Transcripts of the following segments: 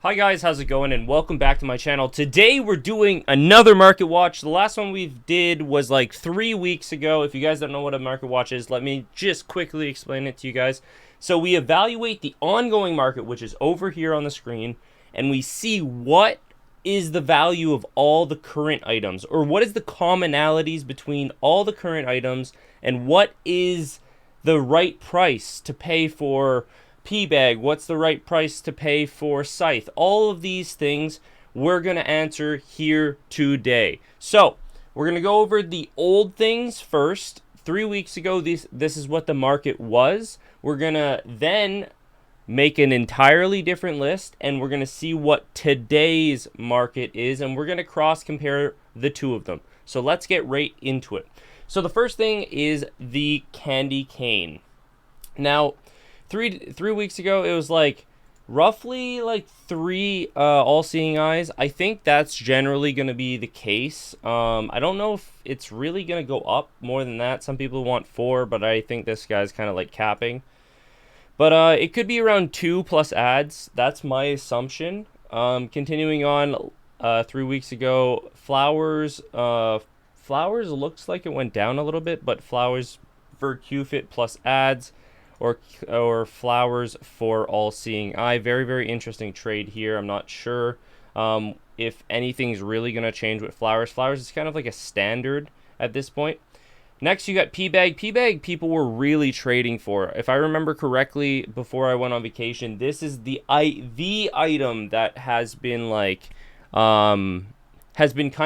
Hi guys, how's it going? And welcome back to my channel. Today we're doing another market watch. The last one we did was like 3 weeks ago. If you guys don't know what a market watch is, let me just quickly explain it to you guys. So we evaluate the ongoing market, which is over here on the screen, and we see what is the value of all the current items, or what is the commonalities between all the current items, and what is the right price to pay for P-Bag, what's the right price to pay for Scythe. All of these things we're going to answer here today. So we're going to go over the old things first. 3 weeks ago, this is what the market was. We're going to then make an entirely different list, and we're going to see what today's market is, and we're going to cross compare the two of them. So let's get right into it. So the first thing is the candy cane. Now, three weeks ago, it was like roughly like 3 all-seeing eyes. I think that's generally going to be the case. I don't know if it's really going to go up more than that. Some people want 4, but I think this guy's kind of like capping. But it could be around 2 plus ads. That's my assumption. Continuing on, 3 weeks ago, flowers. Flowers looks like it went down a little bit, but flowers for QFit plus ads, or flowers for all-seeing eye. Very, very interesting trade here. I'm not sure if anything's really going to change with flowers. Flowers is kind of like a standard at this point. Next, you got P-Bag. P-Bag people were really trading for. If I remember correctly, before I went on vacation, this is the item that has been like kind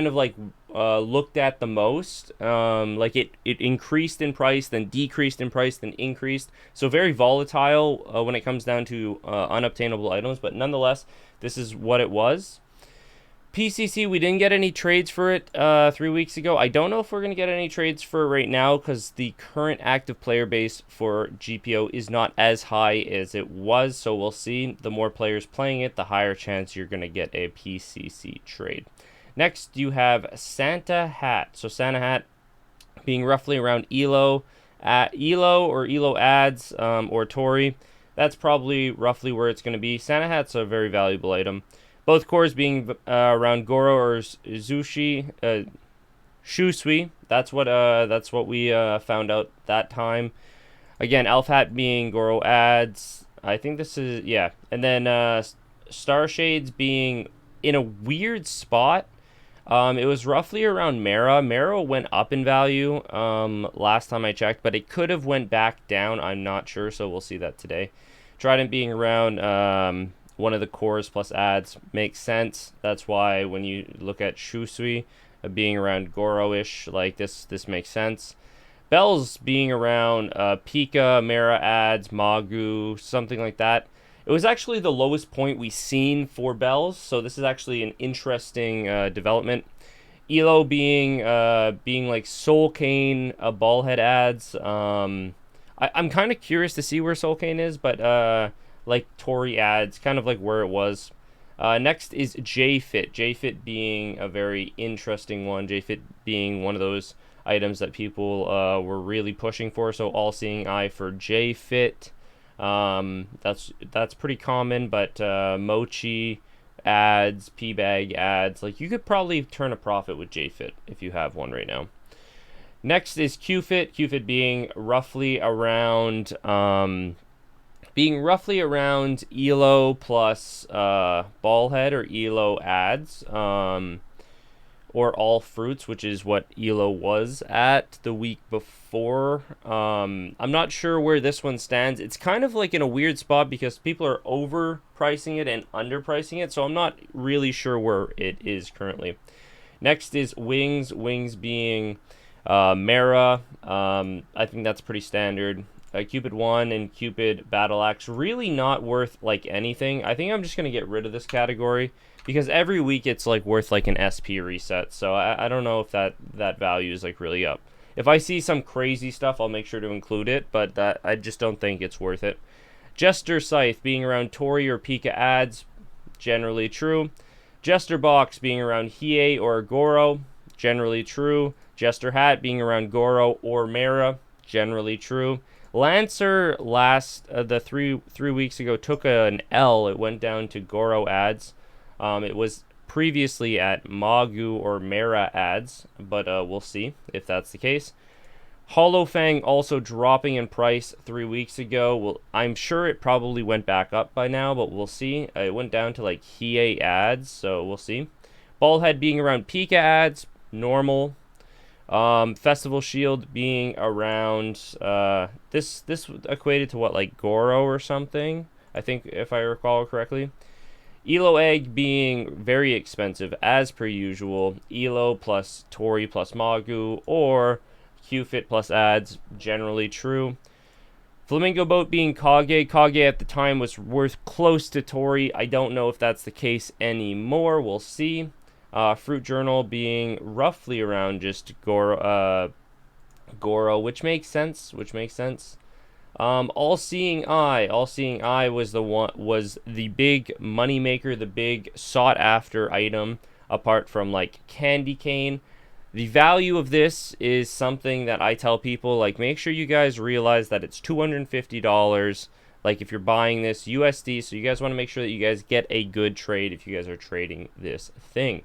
of like looked at the most. Like it increased in price, then decreased in price, then increased. So very volatile when it comes down to unobtainable items, but nonetheless, this is what it was. PCC, we didn't get any trades for it 3 weeks ago. I don't know if we're going to get any trades for it right now, because the current active player base for GPO is not as high as it was, so we'll see. The more players playing it, the higher chance you're going to get a PCC trade. Next, you have Santa Hat. So Santa Hat being roughly around ELO or ELO ads or Tori. That's probably roughly where it's going to be. Santa Hat's a very valuable item. Both cores being around Goro or Shusui. That's what we found out that time. Again, Elf Hat being Goro ads. I think this is, yeah. And then Star Shades being in a weird spot. It was roughly around Mara. Mara went up in value last time I checked, but it could have went back down. I'm not sure, so we'll see that today. Trident being around one of the cores plus ads makes sense. That's why when you look at Shusui being around Goro-ish, like this makes sense. Bells being around Pika, Mara ads, Magu, something like that. It was actually the lowest point we've seen for Bells, so this is actually an interesting development. Elo being like Soul Cane, Ballhead ads. I'm kind of curious to see where Soul Cane is, but like Tori ads, kind of like where it was. Next is JFit. JFit being a very interesting one. JFit being one of those items that people were really pushing for. So all-seeing eye for JFit. That's pretty common, but Mochi ads, P-Bag ads, like you could probably turn a profit with JFit if you have one right now. Next is QFit. QFit being roughly around ELO plus Ballhead or ELO ads, or all fruits, which is what ELO was at the week before. I'm not sure where this one stands. It's kind of like in a weird spot because people are overpricing it and underpricing it, so I'm not really sure where it is currently. Next is Wings. Wings being Mara. I think that's pretty standard. Cupid 1 and Cupid Battle Axe, really not worth like anything. I think I'm just going to get rid of this category because every week it's like worth like an SP reset. So I don't know if that value is like really up. If I see some crazy stuff, I'll make sure to include it, but that I just don't think it's worth it. Jester Scythe being around Tori or Pika ads, generally true. Jester Box being around Hiei or Goro, generally true. Jester Hat being around Goro or Mara, generally true. Lancer the three weeks ago took an L. It went down to Goro ads. It was previously at Magu or Mera ads, but we'll see if that's the case. Holofang also dropping in price 3 weeks ago. Well, I'm sure it probably went back up by now, but we'll see. It went down to like Hiei ads, so we'll see. Ballhead being around Pika ads, normal. Festival Shield being around this equated to what, like Goro or something, I think, if I recall correctly. Elo Egg being very expensive as per usual. Elo plus Tori plus Magu, or QFit plus ads, generally true. Flamingo Boat being Kage. Kage at the time was worth close to Tori. I don't know if that's the case anymore. We'll see. Fruit Journal being roughly around just Goro, which makes sense. All Seeing Eye was the big money maker, the big sought after item, apart from like Candy Cane. The value of this is something that I tell people, like, make sure you guys realize that it's $250. Like, if you're buying this USD, so you guys want to make sure that you guys get a good trade if you guys are trading this thing.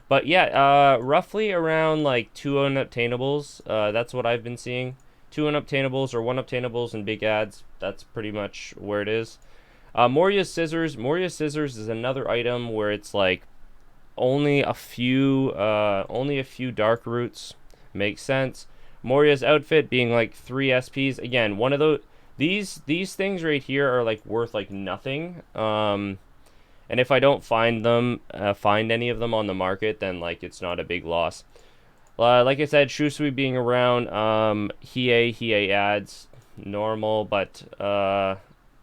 But yeah, roughly around like 2 unobtainables. That's what I've been seeing. 2 unobtainables or 1 obtainables and big ads. That's pretty much where it is. Moria's Scissors. Moria's Scissors is another item where it's like only a few dark roots. Makes sense. Moria's Outfit being like 3 SPs. Again, one of those. These things right here are like worth like nothing. And if I don't find any of them on the market, then like it's not a big loss. Like I said, Shusui being around, Hiei ads, normal, but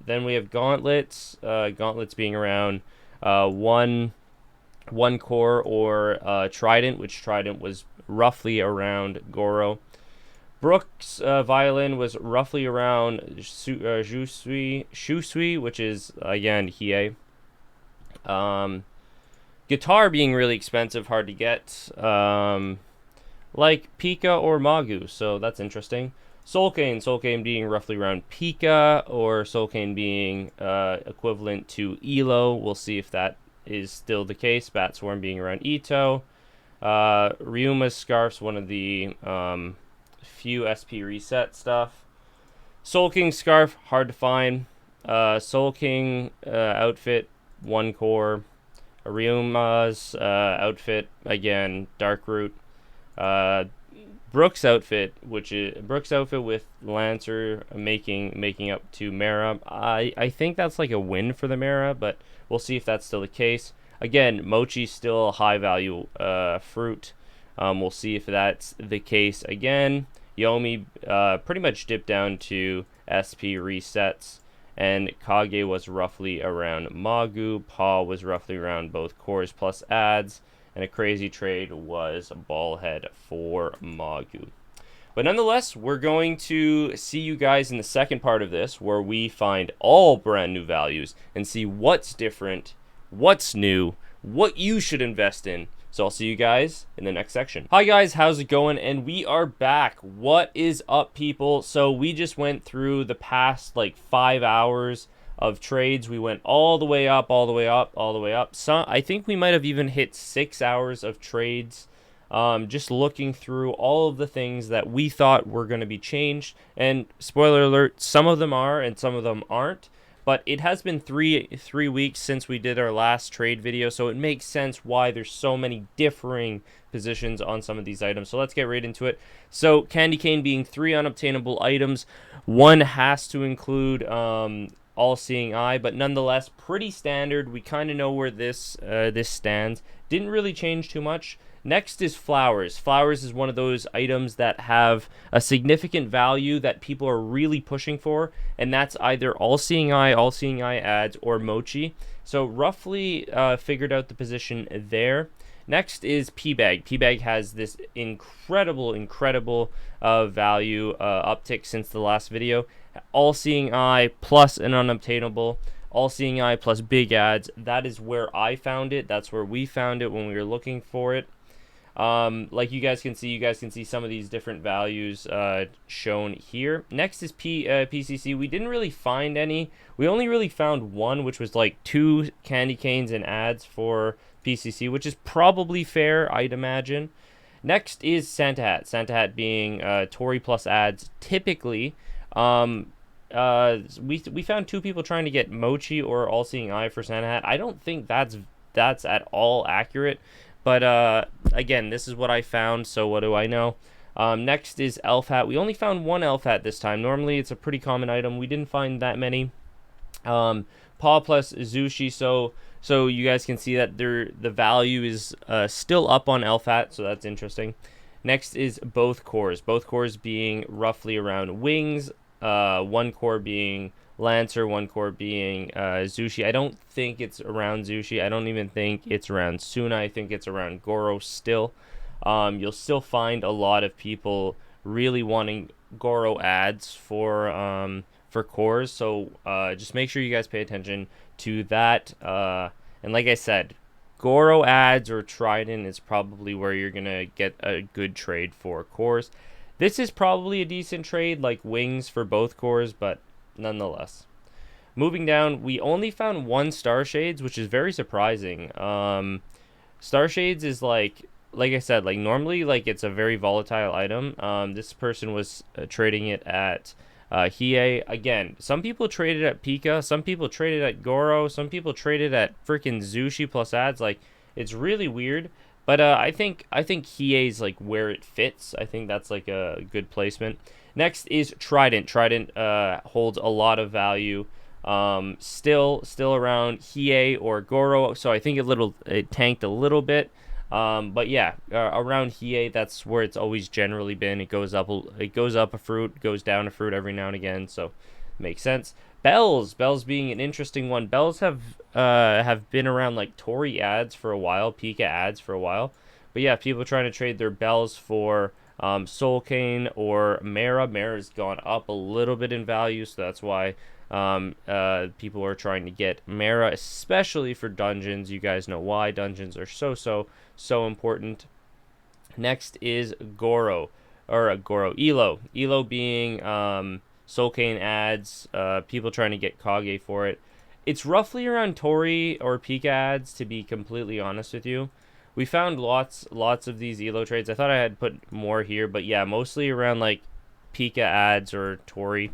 then we have Gauntlets. Gauntlets being around one core, or Trident, which Trident was roughly around Goro. Brooks Violin was roughly around Shusui, which is again Hiei. Guitar being really expensive, hard to get, like Pika or Magu, so that's interesting. Soulcane being roughly around Pika, or Soulcane being equivalent to Elo. We'll see if that is still the case. Bat Swarm being around Ito. Ryuma's Scarf's one of the few SP reset stuff. Soul King Scarf, hard to find. Soul King outfit, 1 core. Ryuma's outfit, again, Dark Root. Brooks outfit, which is Brooks outfit with Lancer making up to Mera. I think that's like a win for the Mera, but we'll see if that's still the case. Again, Mochi's still a high value fruit. We'll see if that's the case again. Yomi pretty much dipped down to SP resets, and Kage was roughly around Magu. Pa was roughly around both cores plus ads, and a crazy trade was Ballhead for Magu. But nonetheless, we're going to see you guys in the second part of this, where we find all brand new values and see what's different, what's new, what you should invest in. So I'll see you guys in the next section. Hi guys, how's it going? And we are back. What is up, people? So we just went through the past like 5 hours of trades. We went all the way up, all the way up, all the way up. So I think we might have even hit 6 hours of trades. Just looking through all of the things that we thought were going to be changed. And spoiler alert, some of them are and some of them aren't. But it has been three weeks since we did our last trade video, so it makes sense why there's so many differing positions on some of these items. So let's get right into it. So Candy Cane being 3 unobtainable items, 1 has to include All Seeing Eye, but nonetheless pretty standard. We kind of know where this stands. Didn't really change too much. Next is Flowers. Flowers is one of those items that have a significant value that people are really pushing for, and that's either All Seeing Eye ads, or Mochi. So roughly figured out the position there. Next is P-Bag. P-Bag has this incredible value uptick since the last video. All Seeing Eye plus an unobtainable. All Seeing Eye plus big ads. That is where I found it. That's where we found it when we were looking for it. Like you guys can see some of these different values shown here. Next is PCC. We didn't really find any. We only really found one, which was like 2 candy canes and ads for PCC, which is probably fair, I'd imagine. Next is Santa Hat. Santa Hat being Tory plus ads. Typically, we found 2 people trying to get Mochi or All Seeing Eye for Santa Hat. I don't think that's at all accurate. But again, this is what I found, so what do I know? Next is Elf Hat. We only found 1 Elf Hat this time. Normally, it's a pretty common item. We didn't find that many. Paw plus Zushi, so you guys can see that the value is still up on Elf Hat, so that's interesting. Next is both cores. Both cores being roughly around Wings, 1 core being Lancer, 1 core being Zushi. I don't think it's around Zushi. I don't even think it's around Suna. I think it's around Goro still. You'll still find a lot of people really wanting Goro ads for cores, so just make sure you guys pay attention to that. And like I said, Goro ads or Trident is probably where you're gonna get a good trade for cores. This is probably a decent trade, like Wings for both cores, but nonetheless. Moving down, we only found 1 Star Shades, which is very surprising. Star Shades is like I said, like normally like it's a very volatile item. This person was trading it at Hiei. Again, some people traded at Pika, some people traded at Goro, some people traded at freaking Zushi plus ads. Like, it's really weird. But I think Hiei's like where it fits. I think that's like a good placement. Next is Trident. Trident holds a lot of value. Still around Hiei or Goro. So I think it tanked a little bit. But yeah, around Hiei, that's where it's always generally been. It goes up a fruit, goes down a fruit every now and again. So makes sense. Bells being an interesting one. Bells have been around like Tory ads for a while, Pika ads for a while. But yeah, people trying to trade their bells for Soul Cane or Mara. Mara's gone up a little bit in value, so that's why people are trying to get Mara, especially for dungeons. You guys know why dungeons are so important. Next is Goro, or Goro Elo. Elo being Soul Cane ads, people trying to get Kage for it. It's roughly around Tori or Pika ads, to be completely honest with you. We found lots of these Elo trades. I thought I had put more here, but yeah, mostly around like Pika ads or Tori.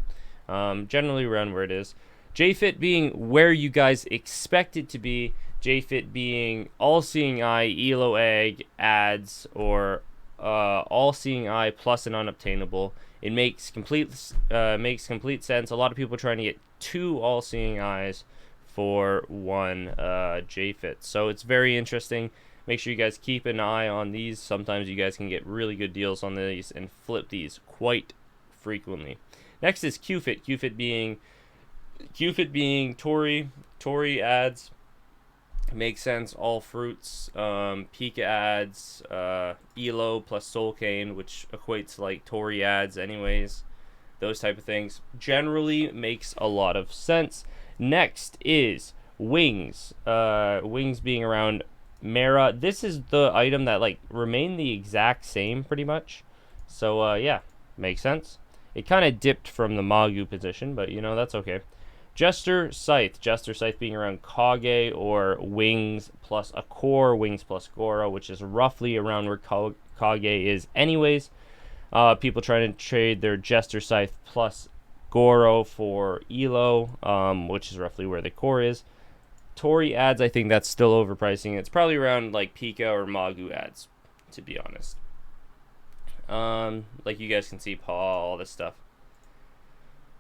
Generally around where it is. JFit being where you guys expect it to be. JFit being All Seeing Eye, Elo Egg, ads, or All Seeing Eye plus an unobtainable. It makes complete sense. A lot of people are trying to get 2 All Seeing Eyes for 1 JFit. So it's very interesting. Make sure you guys keep an eye on these. Sometimes you guys can get really good deals on these and flip these quite frequently. Next is QFit. QFit being Tori ads. Makes sense. All fruits. Pika ads. Elo plus Soul Cane, which equates to like Tori ads anyways. Those type of things. Generally makes a lot of sense. Next is Wings. Wings being around Mara. This is the item that like remained the exact same pretty much. So yeah, makes sense. It kind of dipped from the Magu position, but you know, that's okay. Jester Scythe. Jester Scythe being around Kage or Wings plus a core, Wings plus Goro, which is roughly around where Kage is anyways. People trying to trade their Jester Scythe plus Goro for Elo, which is roughly where the core is. Tori ads, I think that's still overpricing. It's probably around like Pika or Magu ads, to be honest. Like you guys can see, all this stuff.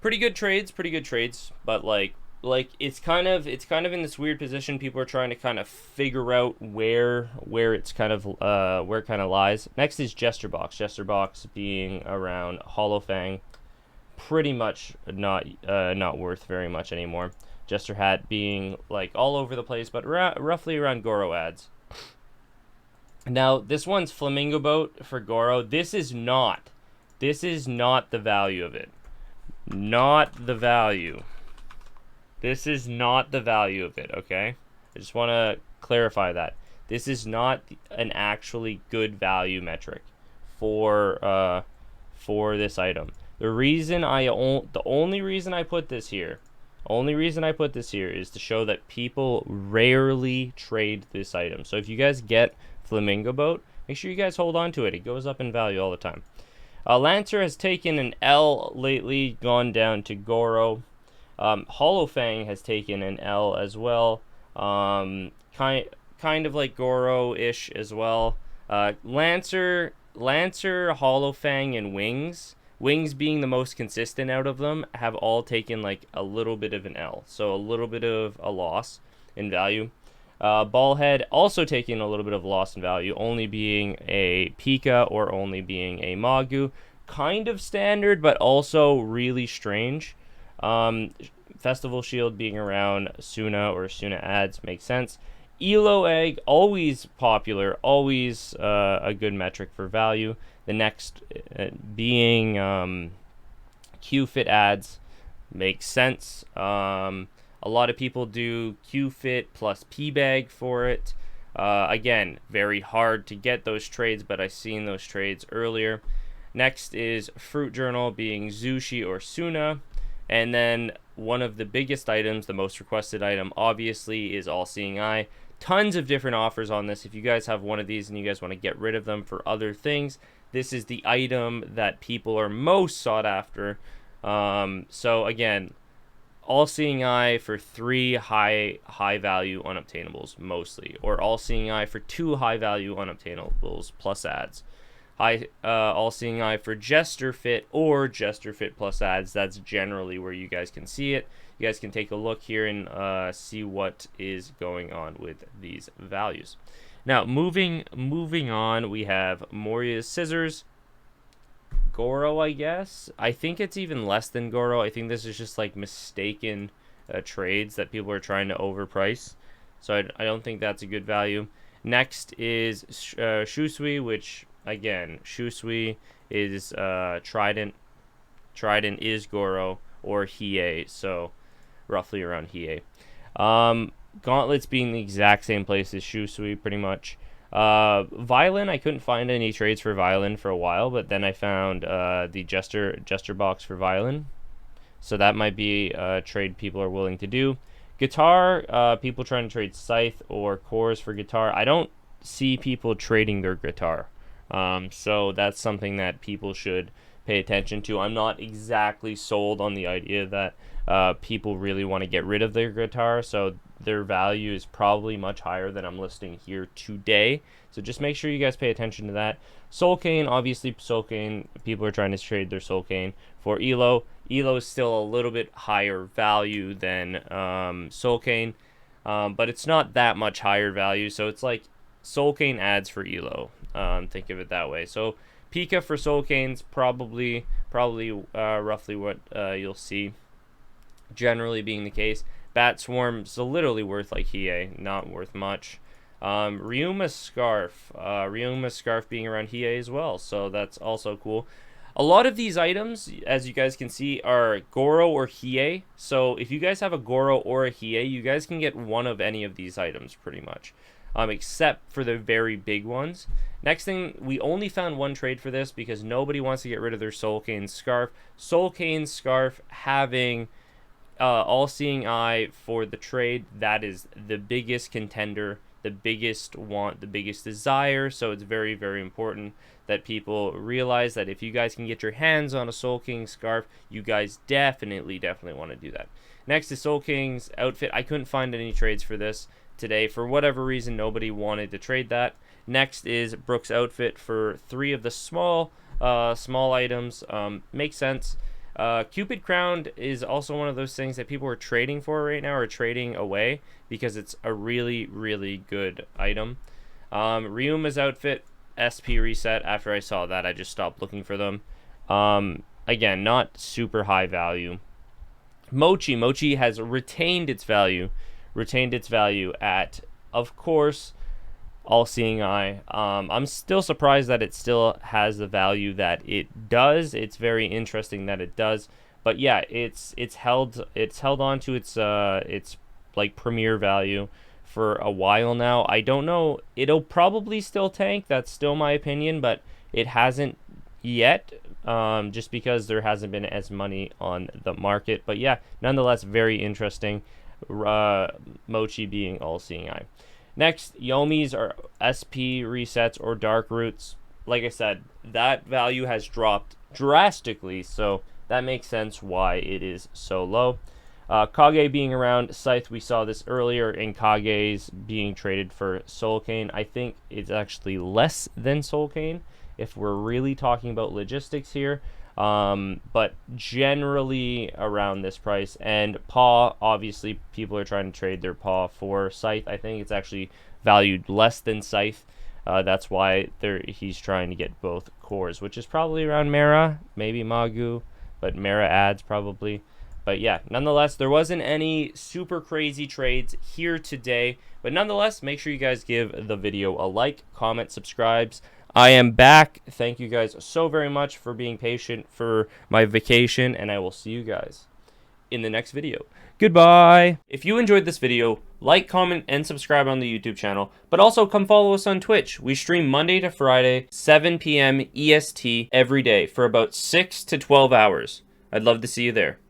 Pretty good trades, but like it's kind of in this weird position. People are trying to kind of figure out where it's kind of where it kind of lies. Next is Jester Box. Jester Box being around Hollow Fang, pretty much not worth very much anymore. Jester Hat being like all over the place, but roughly around Goro ads. Now this one's Flamingo Boat for Goro. This is not the value of it. Not the value. This is not the value of it, okay? I just want to clarify that. This is not an actually good value metric for this item. The only reason I put this here is to show that people rarely trade this item. So if you guys get Flamingo Boat, make sure you guys hold on to it. It goes up in value all the time. Lancer has taken an L lately, gone down to Goro. Hollow Fang has taken an L as well. Kind of like Goro-ish as well. Lancer, Hollow Fang, and Wings being the most consistent out of them, have all taken like a little bit of an L. So a little bit of a loss in value. Ballhead also taking a little bit of loss in value, only being a Pika or only being a Magu. Kind of standard, but also really strange. Festival Shield being around Suna or Suna ads makes sense. Elo Egg, always popular, always a good metric for value. The next being Q-Fit ads makes sense. A lot of people do Q-Fit plus P-Bag for it. Again, very hard to get those trades, but I've seen those trades earlier. Next is Fruit Journal being Zushi or Suna. And then one of the biggest items, the most requested item, obviously, is All Seeing Eye. Tons of different offers on this. If you guys have one of these and you guys want to get rid of them for other things, this is the item that people are most sought after. So again, All Seeing Eye for 3 high value unobtainables mostly, or All Seeing Eye for 2 high value unobtainables plus ads. All Seeing Eye for Jester Fit or Jester Fit plus ads. That's generally where you guys can see it. You guys can take a look here and see what is going on with these values. Now, moving on, we have Moria's Scissors. Goro, I guess. I think it's even less than Goro. I think this is just like mistaken trades that people are trying to overprice. So I don't think that's a good value. Next is Shusui, which, again, Shusui is Trident. Trident is Goro or Hiei, so roughly around Hiei. Gauntlets being the exact same place as Shusui, pretty much. Violin, I couldn't find any trades for Violin for a while, but then I found the Jester box for Violin. So that might be a trade people are willing to do. Guitar, people trying to trade Scythe or Cores for Guitar. I don't see people trading their Guitar. So that's something that people should pay attention to. I'm not exactly sold on the idea that people really want to get rid of their Guitar, so their value is probably much higher than I'm listing here today. So just make sure you guys pay attention to that. Soul Cane, obviously Soul Cane, people are trying to trade their Soul Cane for Elo. Elo is still a little bit higher value than Soul Cane, but it's not that much higher value, so it's like Soul Cane ads for Elo. Think of it that way. So Pika for Soul Cane's probably roughly what you'll see generally being the case. Bat Swarm's literally worth like Hiei, not worth much. Ryuma's Scarf being around Hiei as well, so that's also cool. A lot of these items, as you guys can see, are Goro or Hiei. So if you guys have a Goro or a Hiei, you guys can get one of any of these items pretty much, except for the very big ones. Next thing, we only found one trade for this because nobody wants to get rid of their Soul Cane Scarf. Soul Cane Scarf having All Seeing Eye for the trade, that is the biggest contender, the biggest want, the biggest desire. So it's very, very important that people realize that if you guys can get your hands on a Soul King Scarf, you guys definitely want to do that. Next is Soul King's outfit. I couldn't find any trades for this today. For whatever reason, nobody wanted to trade that. Next is Brooke's outfit for 3 of the small items. Makes sense. Cupid Crown is also one of those things that people are trading for right now, or trading away, because it's a really, really good item. Ryuma's outfit, SP reset. After I saw that, I just stopped looking for them. Again, not super high value. Mochi has retained its value at, of course, All Seeing Eye. I'm still surprised that it still has the value that it does. It's very interesting that it does, but yeah, it's held on to its like premier value for a while now. I don't know. It'll probably still tank. That's still my opinion, but it hasn't yet, just because there hasn't been as money on the market. But yeah, nonetheless, very interesting. Mochi being all-seeing eye. Next, Yomis are SP resets or dark roots. Like I said, that value has dropped drastically, so that makes sense why it is so low. Kage being around, Scythe, we saw this earlier in Kage's being traded for Soul Cane. I think it's actually less than Soul Cane if we're really talking about logistics here. But generally around this price. And Paw, obviously people are trying to trade their Paw for Scythe. I think it's actually valued less than Scythe. That's why he's trying to get both cores, which is probably around Mara, maybe Magu, but Mara adds probably. But yeah, nonetheless, there wasn't any super crazy trades here today. But nonetheless, make sure you guys give the video a like, comment, subscribes. I am back. Thank you guys so very much for being patient for my vacation, and I will see you guys in the next video. Goodbye. If you enjoyed this video, like, comment, and subscribe on the YouTube channel, but also come follow us on Twitch. We stream Monday to Friday, 7 p.m. EST every day for about 6 to 12 hours. I'd love to see you there.